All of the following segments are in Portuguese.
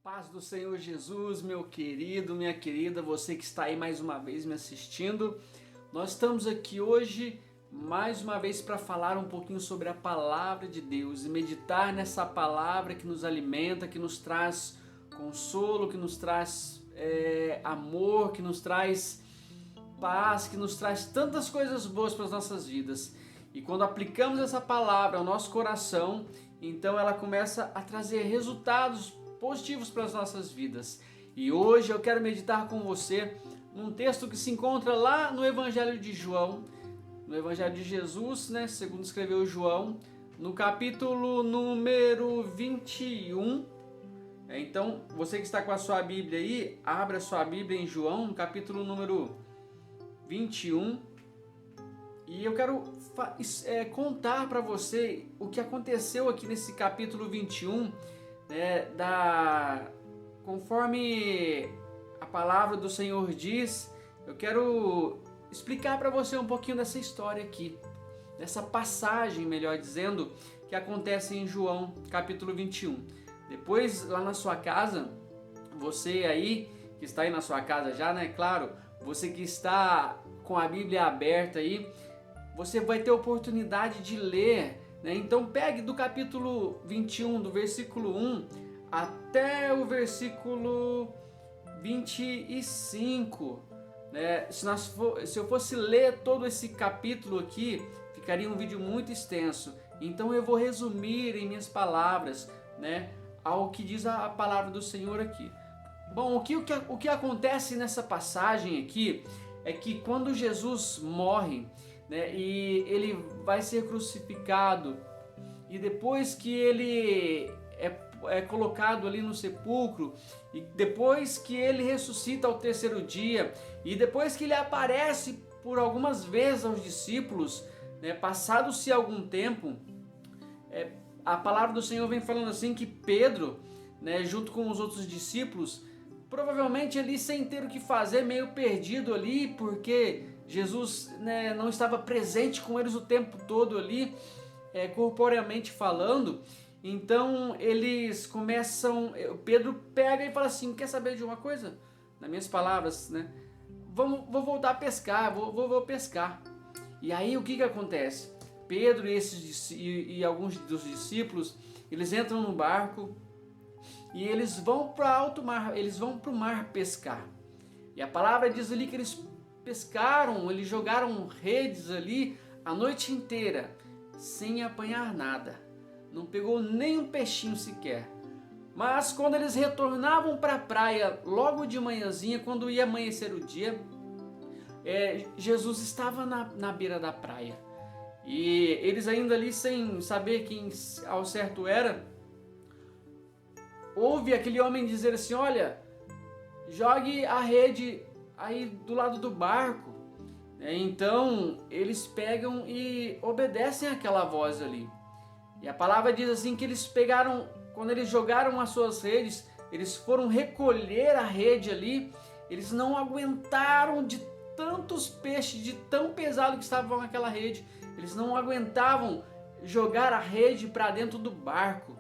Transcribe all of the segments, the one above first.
Paz do Senhor Jesus, meu querido, minha querida, você que está aí mais uma vez me assistindo. Nós estamos aqui hoje mais uma vez para falar um pouquinho sobre a palavra de Deus e meditar nessa palavra que nos alimenta, que nos traz consolo, que nos traz amor, que nos traz paz, que nos traz tantas coisas boas para as nossas vidas. E quando aplicamos essa palavra ao nosso coração, então ela começa a trazer resultados positivos para as nossas vidas. E hoje eu quero meditar com você num texto que se encontra lá no Evangelho de João, no Evangelho de Jesus, né, segundo escreveu João, no capítulo número 21. Então, você que está com a sua Bíblia aí, abra a sua Bíblia em João, no capítulo número 21. E eu quero contar para você o que aconteceu aqui nesse capítulo 21, conforme a palavra do Senhor diz. Eu quero explicar para você um pouquinho dessa história aqui, dessa passagem, melhor dizendo, que acontece em João capítulo 21. Depois, lá na sua casa, você aí, que está aí na sua casa já, né? Claro, você que está com a Bíblia aberta aí, você vai ter oportunidade de ler, né? Então pegue do capítulo 21, do versículo 1 até o versículo 25, né? Se eu fosse ler todo esse capítulo aqui, ficaria um vídeo muito extenso. Então eu vou resumir em minhas palavras, né, ao que diz a palavra do Senhor aqui. Bom, o que acontece nessa passagem aqui é que quando Jesus morre, né, e ele vai ser crucificado, e depois que ele é colocado ali no sepulcro, e depois que ele ressuscita ao terceiro dia, e depois que ele aparece por algumas vezes aos discípulos, né, passado-se algum tempo, a palavra do Senhor vem falando assim que Pedro, né, junto com os outros discípulos, provavelmente ali sem ter o que fazer, meio perdido ali, porque Jesus, né, não estava presente com eles o tempo todo ali, corporeamente falando. Então eles começam, Pedro pega e fala assim: quer saber de uma coisa? Nas minhas palavras, né? Vou voltar a pescar, vou pescar. E aí o que acontece? Pedro e alguns dos discípulos, eles entram no barco e eles vão para alto mar, eles vão para o mar pescar. E a palavra diz ali que eles pescaram, eles jogaram redes ali a noite inteira, sem apanhar nada. Não pegou nem um peixinho sequer. Mas quando eles retornavam para a praia, logo de manhãzinha, quando ia amanhecer o dia, Jesus estava na beira da praia. E eles ainda ali, sem saber quem ao certo era, ouve aquele homem dizer assim: olha, jogue a rede aí do lado do barco. Então eles pegam e obedecem àquela voz ali. E a palavra diz assim que eles pegaram, quando eles jogaram as suas redes, eles foram recolher a rede ali, eles não aguentaram de tantos peixes, de tão pesado que estavam naquela rede, eles não aguentavam jogar a rede para dentro do barco.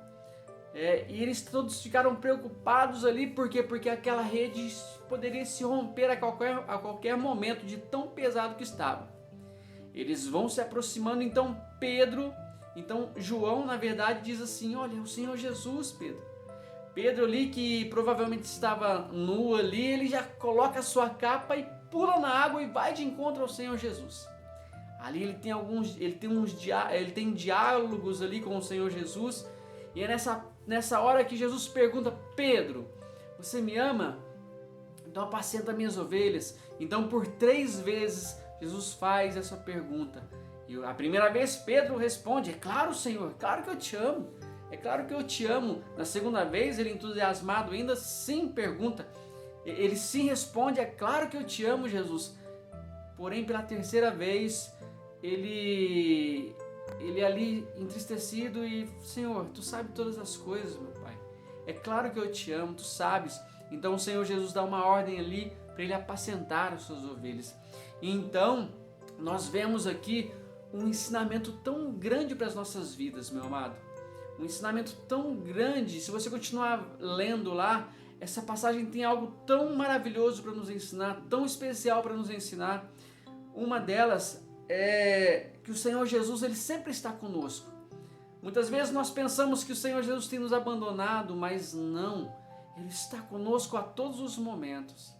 E eles todos ficaram preocupados ali, por quê? Porque aquela rede poderia se romper a qualquer momento, de tão pesado que estava. Eles vão se aproximando, então João, na verdade, diz assim: olha, o Senhor Jesus, Pedro. Pedro ali, que provavelmente estava nu ali, ele já coloca a sua capa e pula na água e vai de encontro ao Senhor Jesus. Ali ele tem diálogos ali com o Senhor Jesus, e é nessa hora que Jesus pergunta: Pedro, você me ama? Então apacenta minhas ovelhas. Então por 3 vezes Jesus faz essa pergunta. E a primeira vez Pedro responde: é claro, Senhor, claro que eu te amo. É claro que eu te amo. Na segunda vez, ele, entusiasmado ainda, sim pergunta. Ele sim responde: é claro que eu te amo, Jesus. Porém, pela terceira vez, ele ali entristecido e: Senhor, tu sabes todas as coisas, meu Pai. É claro que eu te amo, tu sabes. Então o Senhor Jesus dá uma ordem ali para ele apacentar as suas ovelhas. Então nós vemos aqui um ensinamento tão grande para as nossas vidas, meu amado. um ensinamento tão grande. Se você continuar lendo lá, essa passagem tem algo tão maravilhoso para nos ensinar, tão especial para nos ensinar. Uma delas é que o Senhor Jesus, ele sempre está conosco. Muitas vezes nós pensamos que o Senhor Jesus tem nos abandonado, mas não. Ele está conosco a todos os momentos.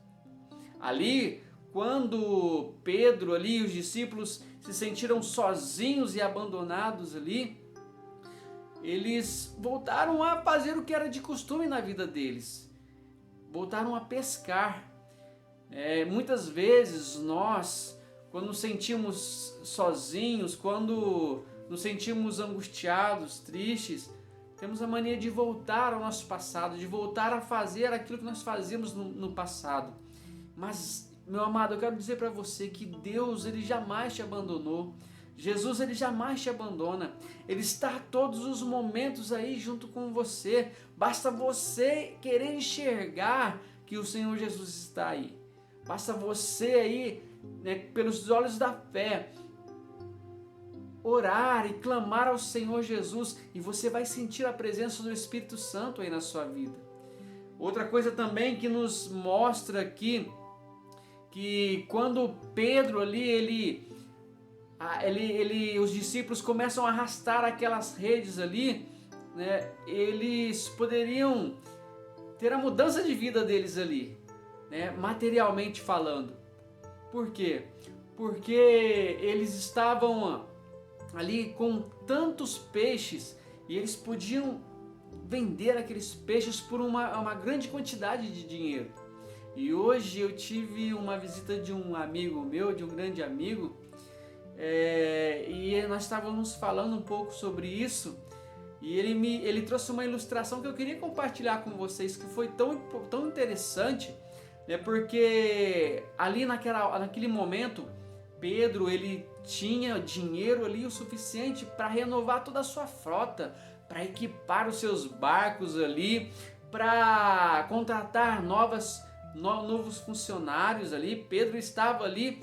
Ali, quando Pedro ali e os discípulos se sentiram sozinhos e abandonados ali, eles voltaram a fazer o que era de costume na vida deles. Voltaram a pescar. Muitas vezes nós, quando nos sentimos sozinhos, quando nos sentimos angustiados, tristes, temos a mania de voltar ao nosso passado, de voltar a fazer aquilo que nós fazíamos no passado. Mas, meu amado, eu quero dizer para você que Deus, ele jamais te abandonou. Jesus, ele jamais te abandona. Ele está a todos os momentos aí junto com você. Basta você querer enxergar que o Senhor Jesus está aí. Basta você aí, pelos olhos da fé, orar e clamar ao Senhor Jesus, e você vai sentir a presença do Espírito Santo aí na sua vida. Outra coisa também que nos mostra aqui, que quando Pedro ali, os discípulos começam a arrastar aquelas redes ali, eles poderiam ter a mudança de vida deles ali, materialmente falando. Por quê? Porque eles estavam ali com tantos peixes e eles podiam vender aqueles peixes por uma grande quantidade de dinheiro. E hoje eu tive uma visita de um amigo meu, de um grande amigo, e nós estávamos falando um pouco sobre isso, e ele trouxe uma ilustração que eu queria compartilhar com vocês, que foi tão interessante, porque ali naquele momento, Pedro, ele tinha dinheiro ali o suficiente para renovar toda a sua frota, para equipar os seus barcos ali, para contratar novos funcionários ali. Pedro estava ali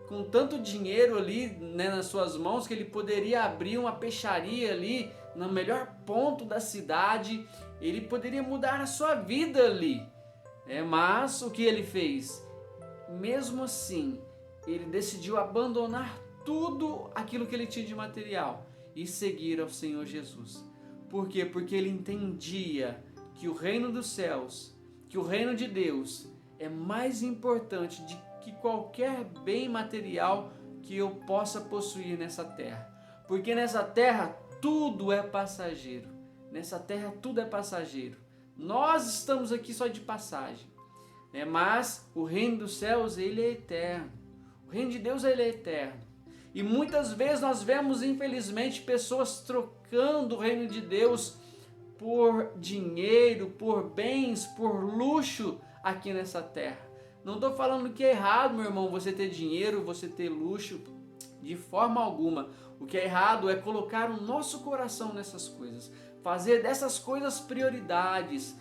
com tanto dinheiro ali, nas suas mãos, que ele poderia abrir uma peixaria ali no melhor ponto da cidade. Ele poderia mudar a sua vida ali. Mas o que ele fez? Mesmo assim, ele decidiu abandonar tudo aquilo que ele tinha de material e seguir ao Senhor Jesus. Por quê? Porque ele entendia que o reino dos céus, que o reino de Deus é mais importante que qualquer bem material que eu possa possuir nessa terra. Porque nessa terra tudo é passageiro. Nessa terra tudo é passageiro. Nós estamos aqui só de passagem. Mas o reino dos céus, ele é eterno. O reino de Deus, ele é eterno. E muitas vezes nós vemos, infelizmente, pessoas trocando o reino de Deus por dinheiro, por bens, por luxo aqui nessa terra. Não estou falando que é errado, meu irmão, você ter dinheiro, você ter luxo, de forma alguma. O que é errado é colocar o nosso coração nessas coisas, fazer dessas coisas prioridades,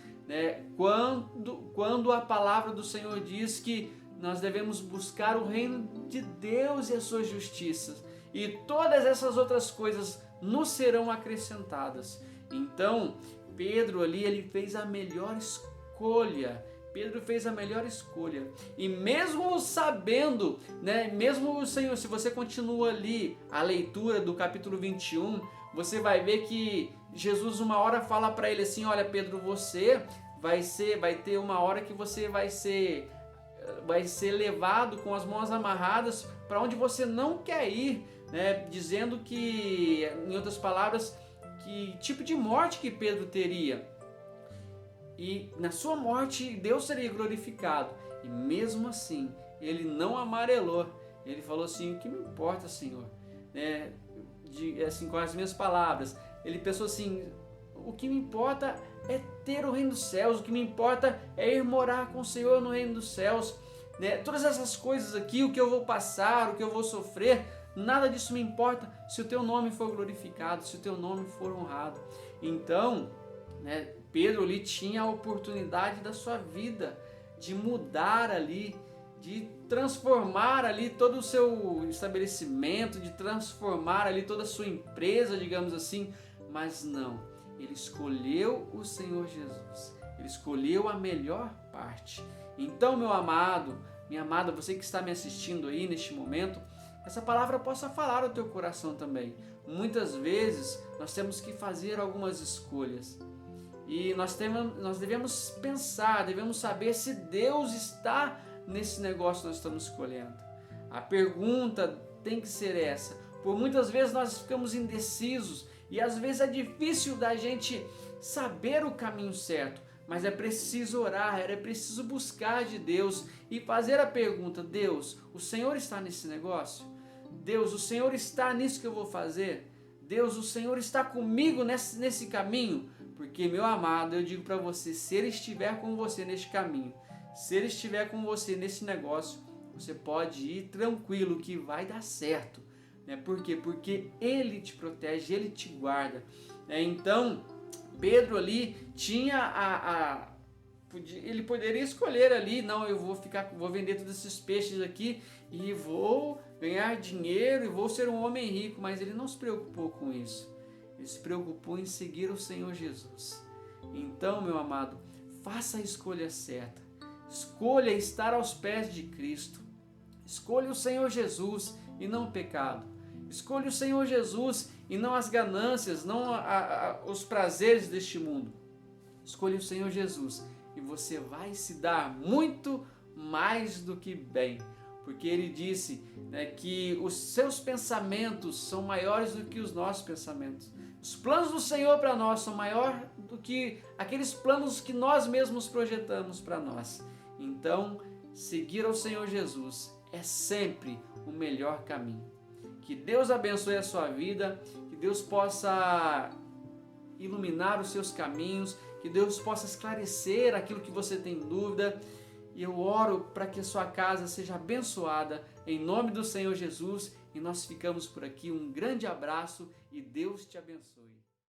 quando a palavra do Senhor diz que nós devemos buscar o reino de Deus e a sua justiça, e todas essas outras coisas nos serão acrescentadas. Então, Pedro ali, ele fez a melhor escolha. Pedro fez a melhor escolha. E mesmo sabendo, mesmo o Senhor, se você continua ali a leitura do capítulo 21, você vai ver que Jesus uma hora fala para ele assim: olha, Pedro, você vai ter uma hora que você vai ser levado com as mãos amarradas para onde você não quer ir, dizendo que, em outras palavras, que tipo de morte que Pedro teria. E na sua morte Deus seria glorificado. E mesmo assim, ele não amarelou. Ele falou assim: o que me importa, Senhor? Assim, com as minhas palavras, ele pensou assim: o que me importa é ter o reino dos céus, o que me importa é ir morar com o Senhor no reino dos céus. Todas essas coisas aqui, o que eu vou passar, o que eu vou sofrer, nada disso me importa se o teu nome for glorificado, se o teu nome for honrado. Então, Pedro ali tinha a oportunidade da sua vida de mudar ali, de transformar ali todo o seu estabelecimento, de transformar ali toda a sua empresa, digamos assim, mas não. Ele escolheu o Senhor Jesus. Ele escolheu a melhor parte. Então, meu amado, minha amada, você que está me assistindo aí neste momento, essa palavra possa falar ao teu coração também. Muitas vezes nós temos que fazer algumas escolhas. E nós devemos pensar, devemos saber se Deus está nesse negócio que nós estamos escolhendo. A pergunta tem que ser essa. Por muitas vezes nós ficamos indecisos e às vezes é difícil da gente saber o caminho certo, mas é preciso orar, é preciso buscar de Deus e fazer a pergunta: Deus, o Senhor está nesse negócio? Deus, o Senhor está nisso que eu vou fazer? Deus, o Senhor está comigo nesse caminho? Porque, meu amado, eu digo para você, se Ele estiver com você neste caminho, se Ele estiver com você nesse negócio, você pode ir tranquilo que vai dar certo. Por quê? Porque Ele te protege, Ele te guarda. Então, Pedro ali tinha ele poderia escolher ali, não, eu vou vender todos esses peixes aqui e vou ganhar dinheiro e vou ser um homem rico, mas ele não se preocupou com isso. Ele se preocupou em seguir o Senhor Jesus. Então, meu amado, faça a escolha certa. Escolha estar aos pés de Cristo. Escolha o Senhor Jesus e não o pecado. Escolha o Senhor Jesus e não as ganâncias, não os prazeres deste mundo. Escolha o Senhor Jesus e você vai se dar muito mais do que bem. Porque Ele disse que os seus pensamentos são maiores do que os nossos pensamentos. Os planos do Senhor para nós são maiores do que aqueles planos que nós mesmos projetamos para nós. Então, seguir ao Senhor Jesus é sempre o melhor caminho. Que Deus abençoe a sua vida, que Deus possa iluminar os seus caminhos, que Deus possa esclarecer aquilo que você tem dúvida. E eu oro para que a sua casa seja abençoada em nome do Senhor Jesus. E nós ficamos por aqui. Um grande abraço e Deus te abençoe.